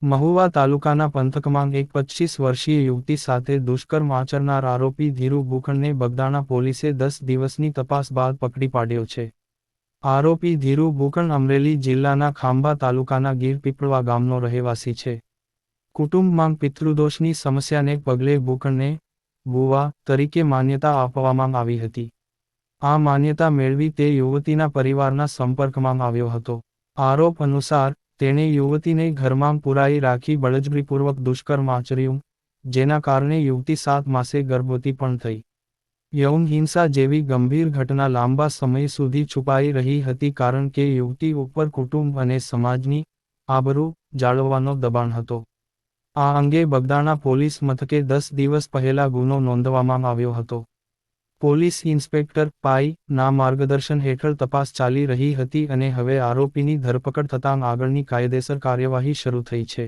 મહુવા તાલુકાના પંથકમાં એક 25 વર્ષીય યુવતી સાથે દુષ્કર્મ આચરનાર આરોપી ધીરુ ભૂખણને બગદાણા પોલીસે 10 દિવસની તપાસ બાદ પકડી પાડ્યો છે. આરોપી ધીરુ ભૂખણ અમરેલી જિલ્લાના ખાંભા તાલુકાના ગીર પીપળવા ગામનો રહેવાસી છે. કુટુંબમાં પિતૃદોષની સમસ્યાને પગલે ભૂખણને બુવા તરીકે માન્યતા આપવામાં આવી હતી. આ માન્યતા મેળવી તે યુવતીના પરિવારના સંપર્કમાં આવ્યો હતો. આરોપ અનુસાર તેણે યુવતીને ઘરમાં પુરાઈ રાખી બળજબરીપૂર્વક દુષ્કર્મ આચર્યું, જેના કારણે યુવતી 7 માસે ગર્ભવતી પણ થઈ. યૌન હિંસા જેવી ગંભીર ઘટના લાંબા સમય સુધી છુપાઈ રહી હતી કારણ કે યુવતી ઉપર કુટુંબ અને સમાજની આબરૂ જાળવવાનો દબાણ હતો. આ અંગે બગદાણા પોલીસ મથકે 10 દિવસ પહેલા ગુનો નોંધવામાં આવ્યો હતો. પોલીસ ઇન્સ્પેક્ટર પાઈ ના માર્ગદર્શન હેઠળ તપાસ ચાલી રહી હતી અને હવે આરોપીની ધરપકડ થતાં આગળની કાયદેસર કાર્યવાહી શરૂ થઈ છે.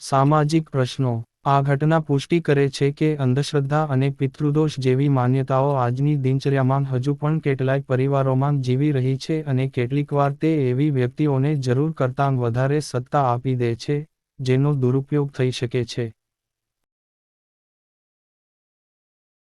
સામાજિક પ્રશ્નો. આ ઘટના પુષ્ટિ કરે છે કે અંધશ્રદ્ધા અને પિતૃદોષ જેવી માન્યતાઓ આજની દિનચર્યામાં હજુ પણ કેટલાય પરિવારોમાં જીવી રહી છે અને કેટલીકવાર તે એવી વ્યક્તિઓને જરૂર કરતાં વધારે સત્તા આપી દે છે, જેનો દુરુપયોગ થઈ શકે છે.